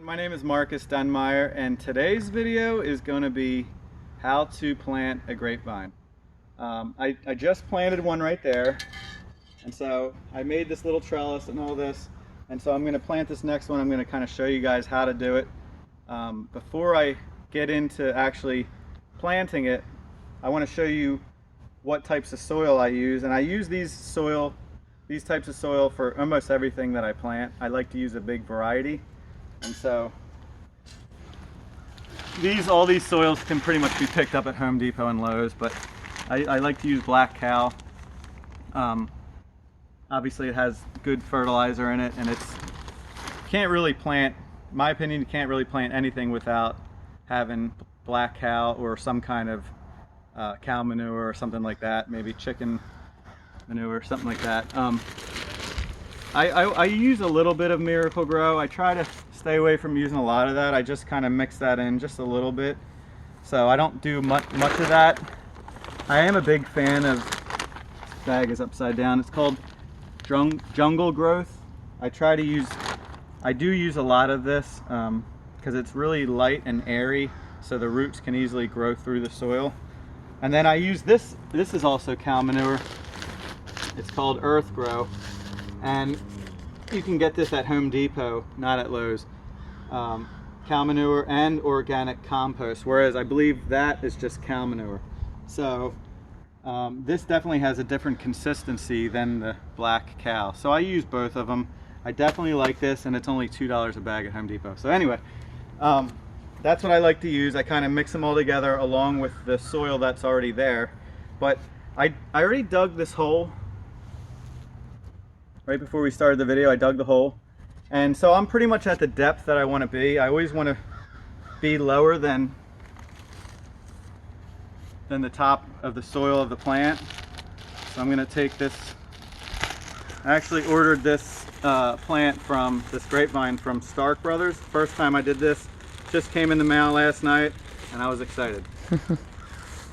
My name is Marcus Dunmeyer, and today's video is going to be how to plant a grapevine. I just planted one right there, and so I made this little trellis and all this, and so I'm going to plant this next one. I'm going to kind of show you guys how to do it. Before I get into actually planting it, I want to show you what types of soil I use, and I use these types of soil for almost everything that I plant. I like to use a big variety. And so all these soils can pretty much be picked up at Home Depot and Lowe's, but I like to use Black Cow. Obviously it has good fertilizer in it, and can't really plant, in my opinion, you can't really plant anything without having Black Cow or some kind of cow manure or something like that, maybe chicken manure, something like that. I use a little bit of Miracle-Gro. I try to stay away from using a lot of that. I just kind of mix that in just a little bit. So I don't do much of that. I am a big fan of, this bag is upside down, it's called Jungle Growth. I do use a lot of this because it's really light and airy, so the roots can easily grow through the soil. And then I use this is also cow manure. It's called Earth Grow. And you can get this at Home Depot, not at Lowe's. Cow manure and organic compost, whereas I believe that is just cow manure. So this definitely has a different consistency than the Black Cow. So I use both of them. I definitely like this, and it's only $2 a bag at Home Depot. So anyway, that's what I like to use. I kind of mix them all together along with the soil that's already there. But I already dug this hole. Right before we started the video, I dug the hole. And so I'm pretty much at the depth that I want to be. I always want to be lower than the top of the soil of the plant. So I'm going to take this. I actually ordered this plant from this grapevine from Stark Brothers. First time I did this. Just came in the mail last night, and I was excited.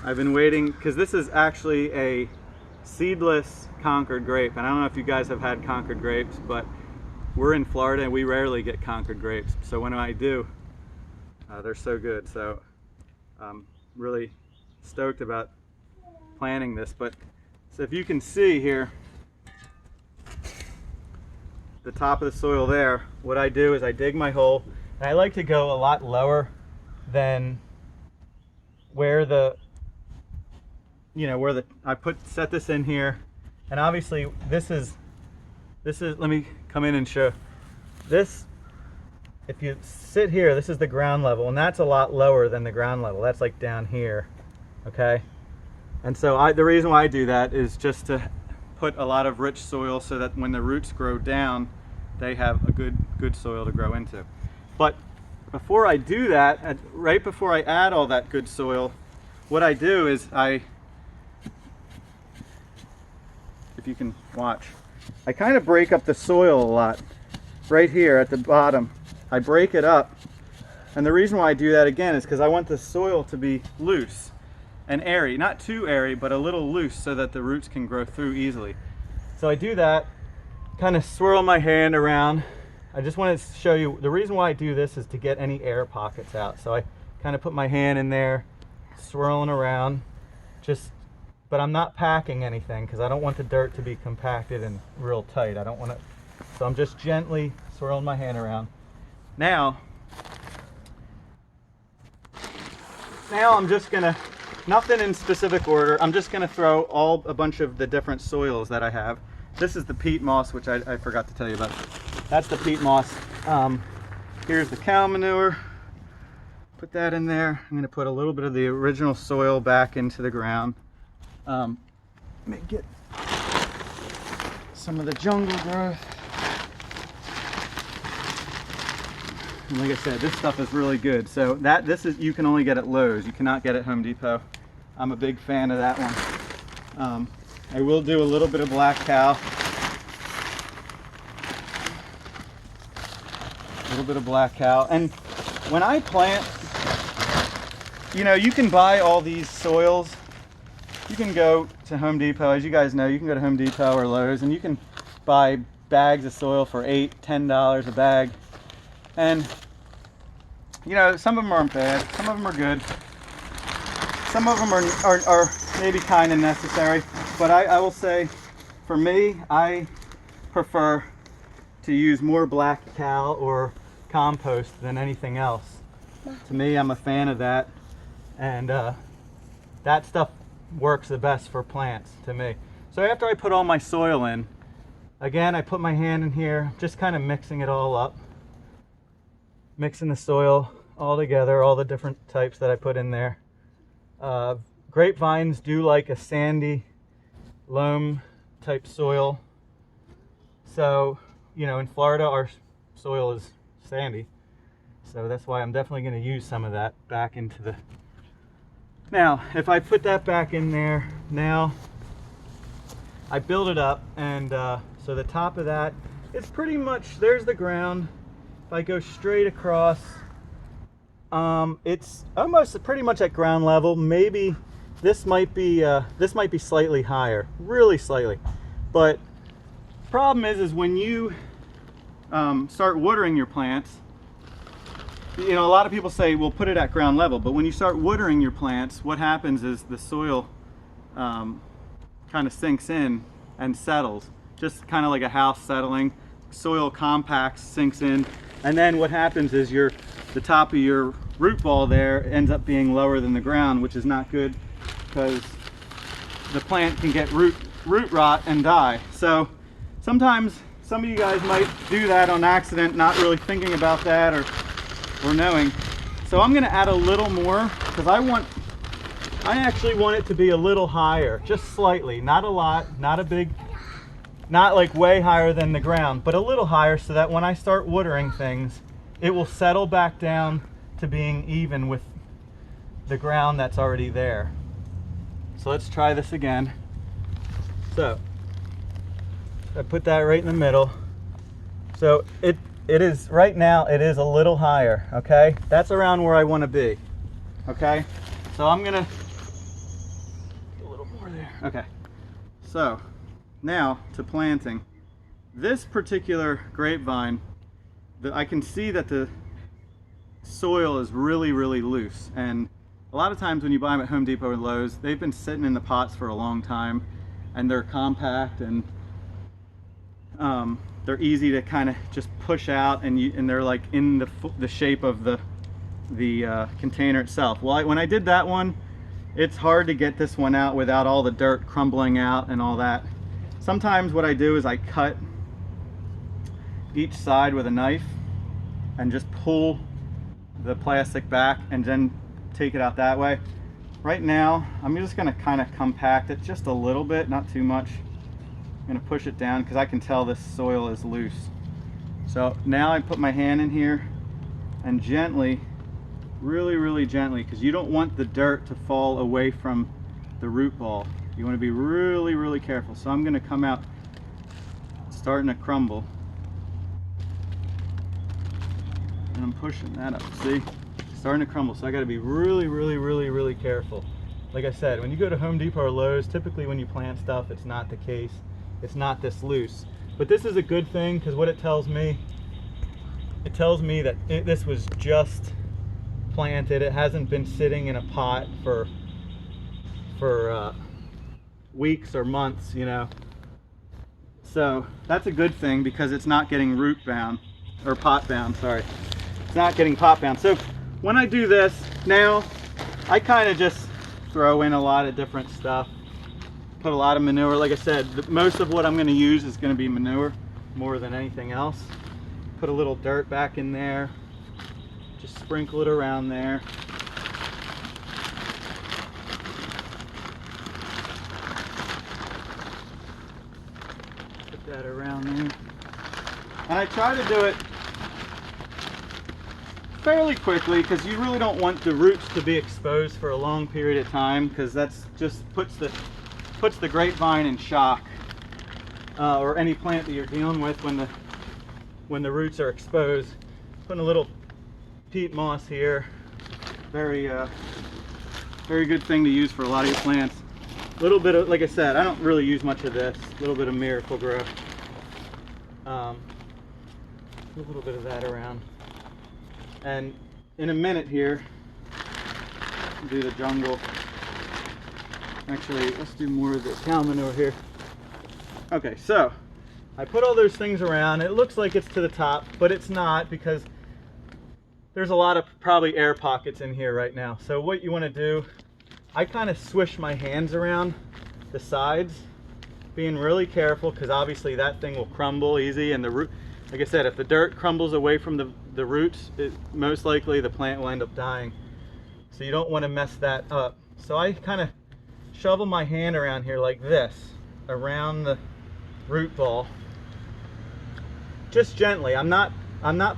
I've been waiting, because this is actually a seedless Concord grape, and I don't know if you guys have had Concord grapes, but we're in Florida and we rarely get Concord grapes, so when I do, they're so good. So I'm really stoked about planting this. But so if you can see here, the top of the soil there, what I do is I dig my hole, and I like to go a lot lower than where I set this in here. And obviously this is, let me come in and show. This, if you sit here, this is the ground level, and that's a lot lower than the ground level. That's like down here, okay? And so the reason why I do that is just to put a lot of rich soil so that when the roots grow down, they have a good soil to grow into. But before I do that, right before I add all that good soil, what I do is if you can watch, I kind of break up the soil a lot. Right here at the bottom, I break it up. And the reason why I do that again is because I want the soil to be loose and airy. Not too airy, but a little loose so that the roots can grow through easily. So I do that, kind of swirl my hand around. I just want to show you, the reason why I do this is to get any air pockets out. So I kind of put my hand in there, swirling around, but I'm not packing anything because I don't want the dirt to be compacted and real tight. I don't want it, so I'm just gently swirling my hand around. Now I'm just gonna, nothing in specific order, I'm just gonna throw a bunch of the different soils that I have. This is the peat moss, which I forgot to tell you about. That's the peat moss. Here's the cow manure. Put that in there. I'm gonna put a little bit of the original soil back into the ground. Let me get some of the jungle growth. And like I said, this stuff is really good. So you can only get at Lowe's. You cannot get at Home Depot. I'm a big fan of that one. I will do a little bit of Black Cow. A little bit of Black Cow. And when I plant, you can buy all these soils. You can go to Home Depot, as you guys know, you can go to Home Depot or Lowe's, and you can buy bags of soil for $8, $10 a bag. And you know, some of them aren't bad, some of them are good. Some of them are maybe kind of necessary, but I will say, for me, I prefer to use more black cow or compost than anything else. To me, I'm a fan of that, and that stuff works the best for plants to me. So after I put all my soil in, again, I put my hand in here, just kind of mixing it all up, mixing the soil all together, all the different types that I put in there. Grapevines do like a sandy loam type soil. So, you know, in Florida our soil is sandy. So that's why I'm definitely going to use some of that back into the... Now, if I put that back in there, now I build it up, and so the top of that is pretty much, there's the ground. If I go straight across, it's almost pretty much at ground level. Maybe this might be slightly higher, really slightly. But problem is when you start watering your plants, you know, a lot of people say, well, put it at ground level. But when you start watering your plants, what happens is the soil kind of sinks in and settles, just kind of like a house settling. Soil compacts, sinks in, and then what happens is the top of your root ball there ends up being lower than the ground, which is not good because the plant can get root rot and die. So sometimes some of you guys might do that on accident, not really thinking about that or knowing. So I'm going to add a little more because I actually want it to be a little higher, just slightly, not a lot, not a big, not like way higher than the ground, but a little higher, so that when I start watering things, it will settle back down to being even with the ground that's already there. So let's try this again. So I put that right in the middle. So it is, right now it is a little higher, okay? That's around where I want to be, okay? So I'm gonna a little more there. Okay, so now to planting. This particular grapevine, I can see that the soil is really loose, and a lot of times when you buy them at Home Depot or Lowe's, they've been sitting in the pots for a long time, and they're compact, and they're easy to kind of just push out, and they're like in the shape of the container itself. Well, when I did that one, it's hard to get this one out without all the dirt crumbling out and all that. Sometimes what I do is I cut each side with a knife and just pull the plastic back and then take it out that way. Right now, I'm just gonna kind of compact it just a little bit, not too much. I'm gonna push it down because I can tell this soil is loose. So now I put my hand in here and gently, really gently, because you don't want the dirt to fall away from the root ball. You want to be really careful. So I'm going to come out starting to crumble, and I'm pushing that up. See, starting to crumble. So I got to be really careful. Like I said, when you go to Home Depot or Lowe's, typically when you plant stuff, it's not the case. It's not this loose. But this is a good thing, because what it tells me that this was just planted. It hasn't been sitting in a pot for weeks or months, you know. So that's a good thing, because it's not getting root bound, or pot bound, sorry. It's not getting pot bound. So when I do this, now I kind of just throw in a lot of different stuff. Put a lot of manure. Like I said, most of what I'm going to use is going to be manure more than anything else. Put a little dirt back in there. Just sprinkle it around there. Put that around there. And I try to do it fairly quickly, because you really don't want the roots to be exposed for a long period of time, because that's just puts the grapevine in shock, or any plant that you're dealing with when the roots are exposed. Putting a little peat moss here, very good thing to use for a lot of your plants. A little bit of, like I said, I don't really use much of this. A little bit of Miracle-Gro. A little bit of that around. And in a minute here, do the jungle. Actually, let's do more of the cow manure here. Okay, so I put all those things around. It looks like it's to the top, but it's not, because there's a lot of probably air pockets in here right now. So what you want to do, I kind of swish my hands around the sides, being really careful, because obviously that thing will crumble easy, and the root, like I said, if the dirt crumbles away from the roots, most likely the plant will end up dying. So you don't want to mess that up. So I kind of shovel my hand around here like this, around the root ball, just gently. I'm not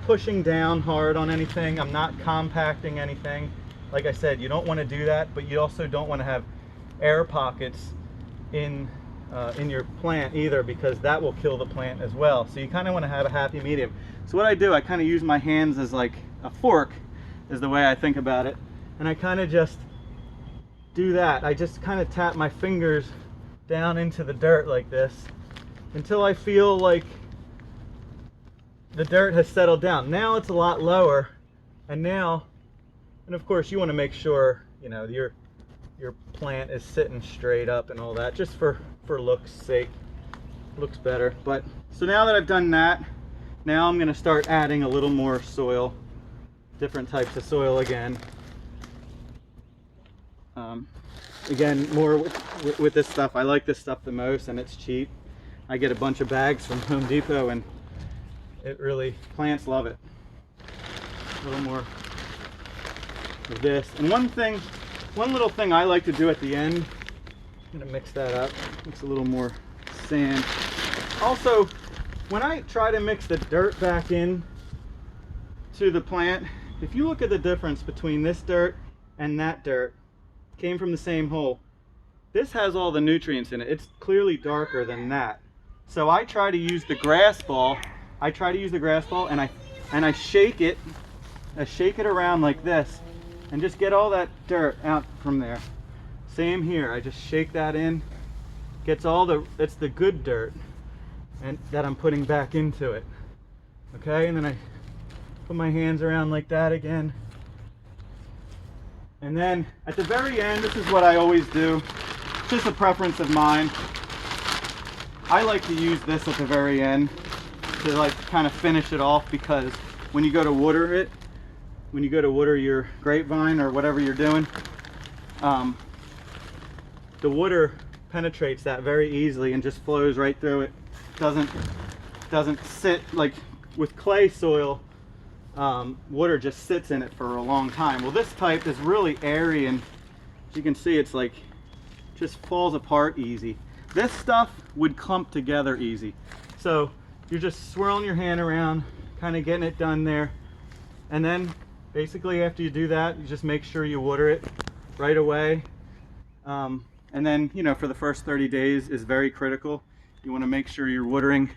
pushing down hard on anything. I'm not compacting anything. Like I said, you don't want to do that, but you also don't want to have air pockets in your plant either, because that will kill the plant as well. So you kind of want to have a happy medium. So what I do, I kind of use my hands as like a fork, is the way I think about it, and I kind of just do that. I just kind of tap my fingers down into the dirt like this until I feel like the dirt has settled down. Now it's a lot lower, and of course you want to make sure, you know, your plant is sitting straight up and all that, just for looks sake. Looks better. But so now that I've done that, now I'm going to start adding a little more soil, different types of soil again. Again, more with this stuff. I like this stuff the most, and it's cheap. I get a bunch of bags from Home Depot, and it really, plants love it. A little more of this. And one little thing I like to do at the end, I'm gonna mix that up, mix a little more sand. Also, when I try to mix the dirt back in to the plant, if you look at the difference between this dirt and that dirt, came from the same hole. This has all the nutrients in it. It's clearly darker than that. So I try to use the grass ball. And I shake it. I shake it around like this, and just get all that dirt out from there. Same here. I just shake that in. It's the good dirt, and that I'm putting back into it. Okay, and then I put my hands around like that again. And then at the very end, this is what I always do. It's just a preference of mine. I like to use this at the very end to like kind of finish it off, because when you go to water it, when you go to water your grapevine or whatever you're doing, the water penetrates that very easily and just flows right through it. Doesn't sit like with clay soil. Water just sits in it for a long time. Well, this type is really airy, and as you can see, it's like just falls apart easy. This stuff would clump together easy. So you're just swirling your hand around, kind of getting it done there, and then basically after you do that, you just make sure you water it right away. And then, you know, for the first 30 days is very critical. You want to make sure you're watering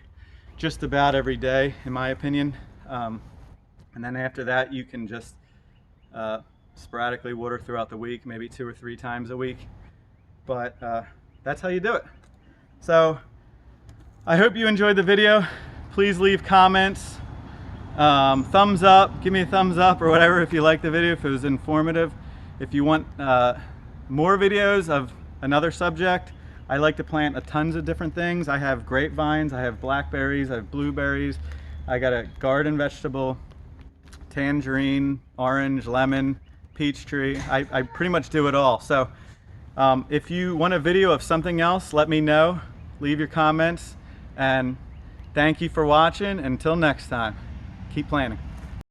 just about every day, in my opinion. And then after that, you can just sporadically water throughout the week, maybe 2 or 3 times a week. But that's how you do it. So I hope you enjoyed the video. Please leave comments, thumbs up, give me a thumbs up or whatever if you liked the video, if it was informative. If you want more videos of another subject, I like to plant tons of different things. I have grapevines, I have blackberries, I have blueberries, I got a garden vegetable, tangerine, orange, lemon, peach tree. I pretty much do it all. So if you want a video of something else, let me know. Leave your comments, and thank you for watching. Until next time, keep planting.